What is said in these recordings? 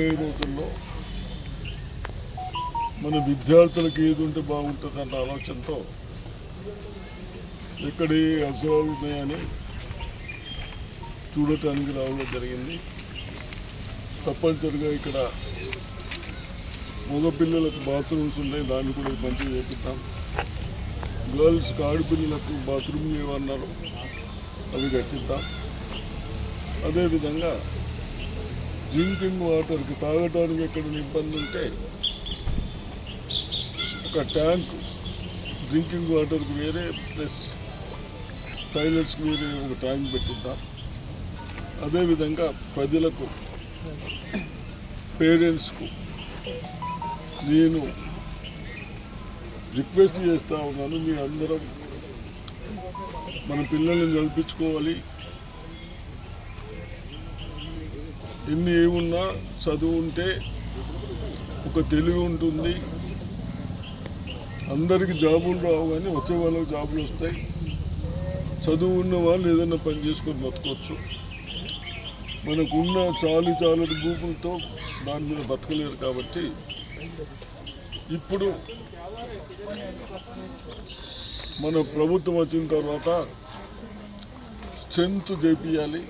రాబోయే రోజుల్లో మన విద్యార్థులకు ఏది ఉంటే బాగుంటుందన్న ఆలోచనతో ఎక్కడ ఏ అవసరాలు ఉన్నాయని చూడటానికి రావడం జరిగింది. తప్పనిసరిగా ఇక్కడ మగపిల్లలకు బాత్రూమ్స్ ఉన్నాయి, దాన్ని కూడా మంచిగా చేపిద్దాం. గర్ల్స్కి ఆడపిల్లలకు బాత్రూమ్ ఏమన్నారు అవి కట్టిద్దాం. అదేవిధంగా డ్రింకింగ్ వాటర్కి తాగడానికి ఎక్కడ ఇబ్బంది ఉంటే ఒక ట్యాంక్ డ్రింకింగ్ వాటర్కి వేరే ప్లస్ టాయిలెట్స్కి వేరే ఒక ట్యాంక్ పెట్టిద్దాం. అదేవిధంగా ప్రజలకు పేరెంట్స్కు నేను రిక్వెస్ట్ చేస్తూ ఉన్నాను, మీ అందరం మన పిల్లల్ని చదివించుకోవాలి. ఎన్ని ఏమున్నా చదువు ఉంటే ఒక తెలివి ఉంటుంది. అందరికీ జాబులు రావు కానీ వచ్చే వాళ్ళకి జాబులు వస్తాయి. చదువు ఉన్న వాళ్ళు ఏదైనా పని చేసుకొని బతకొచ్చు. మనకున్న చాలటి భూములతో దాని మీద బతకలేరు. కాబట్టి ఇప్పుడు మన ప్రభుత్వం వచ్చిన తర్వాత స్ట్రెంత్ చేపియాలి.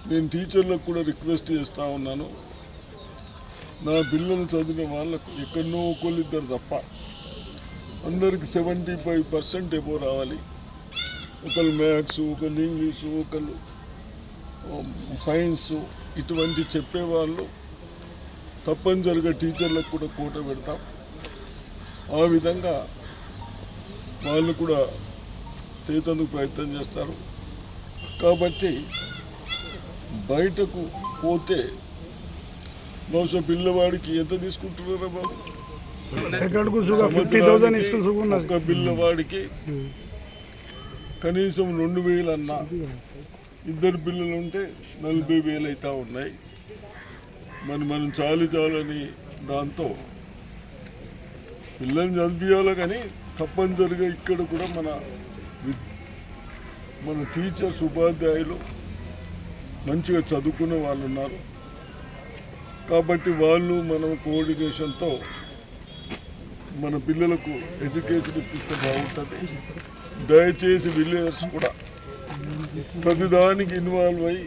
నేను టీచర్లకు కూడా రిక్వెస్ట్ చేస్తూ ఉన్నాను, నా పిల్లలు చదివిన వాళ్ళకు ఎక్కడనో ఒకళ్ళిద్దరు తప్ప అందరికి 75% ఎబో రావాలి. ఒకళ్ళు మ్యాథ్స్, ఒకళ్ళు ఇంగ్లీషు, ఒకళ్ళు సైన్సు ఇటువంటి చెప్పేవాళ్ళు తప్పనిసరిగా టీచర్లకు కూడా కోట పెడతాం. ఆ విధంగా వాళ్ళు కూడా చేతందుకు ప్రయత్నం చేస్తారు. కాబట్టి బయటకు పోతే బహుశా పిల్లవాడికి ఎంత తీసుకుంటున్నారా బాబు? ఒక పిల్లవాడికి కనీసం 2,000 అన్నా, ఇద్దరు పిల్లలు ఉంటే 40,000 అవుతా ఉన్నాయి. మనం చాలని దాంతో పిల్లల్ని చదివించాలి. కానీ తప్పనిసరిగా ఇక్కడ కూడా మన టీచర్స్, ఉపాధ్యాయులు మంచిగా చదువుకున్న వాళ్ళు ఉన్నారు. కాబట్టి వాళ్ళు మనం కోఆర్డినేషన్తో మన పిల్లలకు ఎడ్యుకేషన్ ఇప్పిస్తే బాగుంటుంది. దయచేసి విలేజర్స్ కూడా ప్రతిదానికి ఇన్వాల్వ్ అయ్యి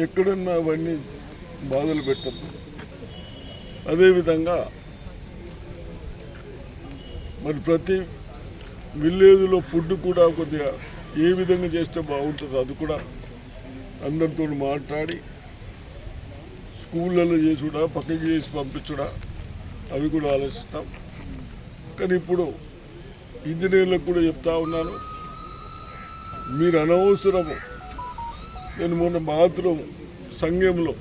ఎక్కడన్నా అవన్నీ బాధలు పెట్టద్దు. అదేవిధంగా మరి ప్రతి విలేజ్లో ఫుడ్ కూడా కొద్దిగా ఏ విధంగా చేస్తే బాగుంటుందో అది కూడా అందరితో మాట్లాడి స్కూళ్ళలో చేసుడా, పక్కకి చేసి పంపించుడా అవి కూడా ఆలోచిస్తాం. కానీ ఇప్పుడు ఇంజనీర్లకు కూడా చెప్తా ఉన్నాను, మీరు అనవసరము. నేను మొన్న బాత్రూమ్ సంఘంలో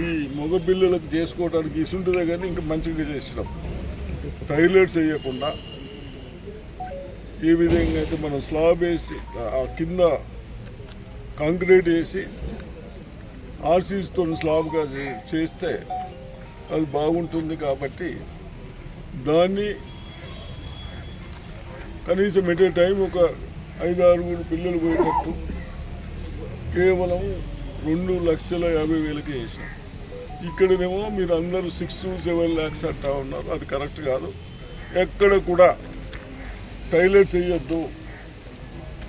ఈ మగపిల్లలకు చేసుకోవడానికి ఇసుంటుందే కానీ ఇంకా మంచిగా చేసినాం. టాయిలెట్స్ వేయకుండా ఏ విధంగా అయితే మనం స్లాబ్ వేసి ఆ కింద కాంక్రీట్ వేసి ఆర్సీస్తో స్లాబ్గా చేస్తే అది బాగుంటుంది. కాబట్టి దాన్ని కనీసం ఎట్ ఏ టైం ఒక 5-6 పిల్లలు పోయేటట్టు కేవలం 2,50,000కి వేసాం. ఇక్కడనేమో మీరు అందరూ 6-7 lakhs అంటా ఉన్నారు. అది కరెక్ట్ కాదు. ఎక్కడ కూడా టాయిలెట్స్ వేయొద్దు.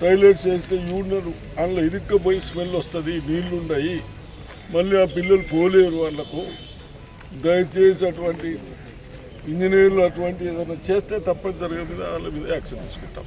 టాయిలెట్స్ వేస్తే యూరినర్ అందులో ఇరుక్కపోయి స్మెల్ వస్తుంది, నీళ్లు ఉన్నాయి, మళ్ళీ ఆ పిల్లలు పోలేరు. వాళ్ళకు దయచేసి అటువంటి ఇంజనీర్లు అటువంటి ఏదైనా చేస్తే తప్పనిసరిగా వాళ్ళ మీద యాక్షన్ తీసుకుంటాం.